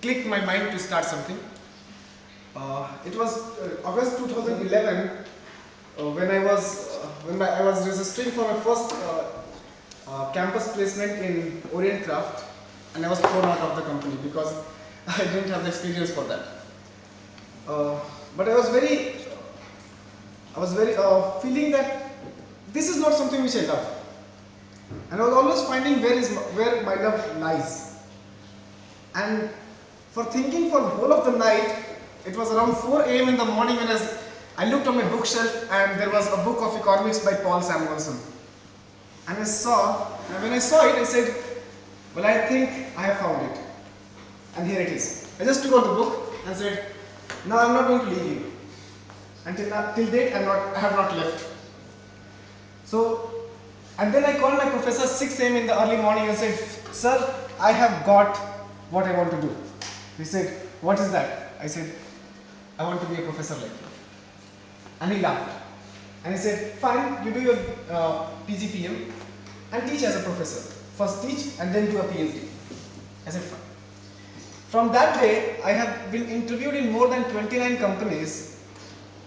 clicked my mind to start something. It was August 2011 when I was registering for my first campus placement in Orient Craft, and I was thrown out of the company because I didn't have the experience for that. But I was very feeling that this is not something which I love, and I was always finding where my love lies. And for thinking for the whole of the night, it was around 4 a.m. in the morning when I looked on my bookshelf and there was a book of economics by Paul Samuelson. And when I saw it, I said, well, I think I have found it. And here it is. I just took out the book and said, no, I'm not going to leave you. Until till date, I have not left. So, and then I called my professor 6 a.m. in the early morning and said, sir, I have got what I want to do. He said, what is that? I said, I want to be a professor like you. And he laughed. And he said, fine, you do your PGPM and teach as a professor. First teach and then do a PhD. I said, fine. From that day, I have been interviewed in more than 29 companies,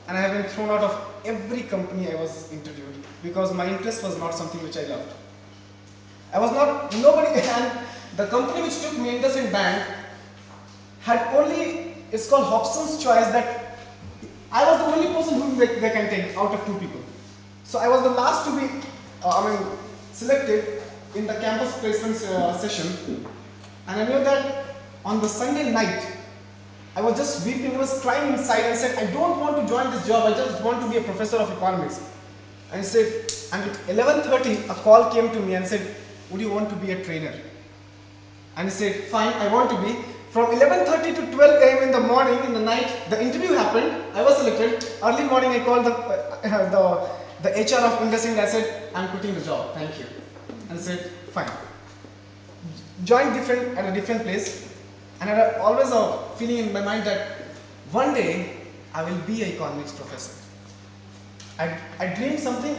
and I have been thrown out of every company I was interviewed because my interest was not something which I loved. And the company which took me, IndusInd Bank, had only, it's called Hobson's choice, that I was the only person whom they can take out of 2 people. So I was the last to be selected in the campus placement session, and I knew that on the Sunday night, I was just weeping, I was crying inside and said, I don't want to join this job, I just want to be a professor of economics. And at 11:30, a call came to me and said, would you want to be a trainer? And I said, fine, I want to be. From 11:30 to 12 a.m. in the morning, in the night, the interview happened, I was selected. Early morning, I called the HR of IndusInd. I said, I'm quitting the job, thank you. And I said, fine. Joined at a different place, and I had always a feeling in my mind that one day I will be an economics professor. I dreamed something,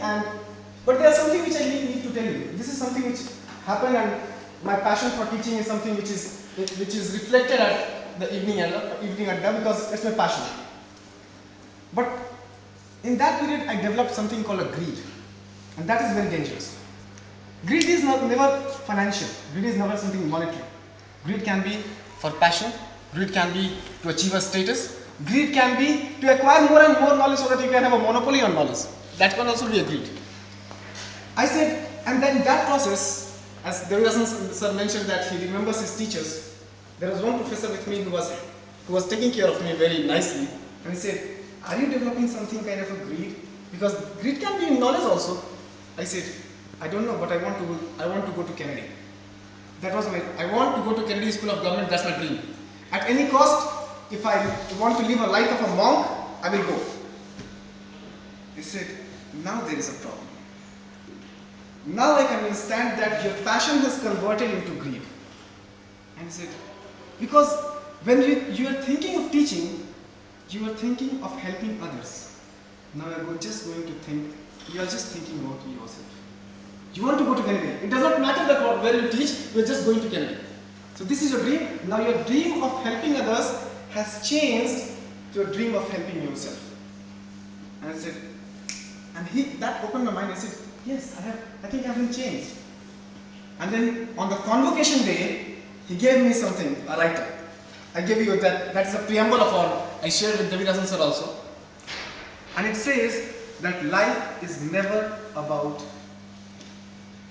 but there's something which I need to tell you. This is something which happened, and my passion for teaching is something which is reflected at the evening adda because it's my passion. But in that period, I developed something called a greed, and that is very dangerous. Greed is never financial. Greed is never something monetary. Greed can be for passion. Greed can be to achieve a status. Greed can be to acquire more and more knowledge so that you can have a monopoly on knowledge. That can also be a greed. I said, and then that process, as Devidasan sir mentioned that he remembers his teachers, there was one professor with me who was taking care of me very nicely, and he said, are you developing something kind of a greed? Because greed can be in knowledge also. I said, I don't know, but I want to go to Kennedy. I want to go to Kennedy School of Government, that's my dream. At any cost, if I want to live a life of a monk, I will go. He said, now there is a problem. Now I can understand that your passion has converted into greed. And he said, because when you are thinking of teaching, you are thinking of helping others. Now you are just thinking about yourself. You want to go to Kennedy. It does not matter that where you teach, you are just going to Kennedy. So this is your dream. Now your dream of helping others has changed to a dream of helping yourself. And I said, that opened my mind. I said, yes, I think I haven't changed. And then on the convocation day, he gave me something, a writer. I gave you that's the preamble of all. I shared with Devidasan sir also. And it says that life is never about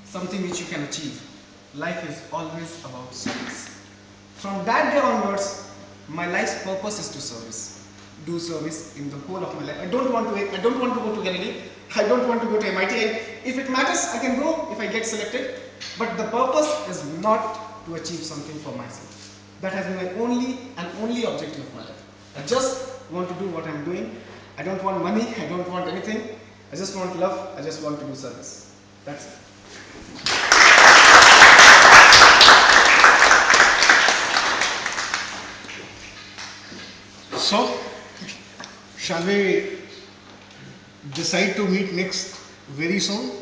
something which you can achieve. Life is always about service. From that day onwards, my life's purpose is to service. Do service in the whole of my life. I don't want to go to Kennedy. I don't want to go to MIT. If it matters, I can go if I get selected. But the purpose is not to achieve something for myself. That has been my only objective of my life. I just want to do what I'm doing. I don't want money. I don't want anything. I just want love. I just want to do service. That's it. So, shall we decide to meet next very soon?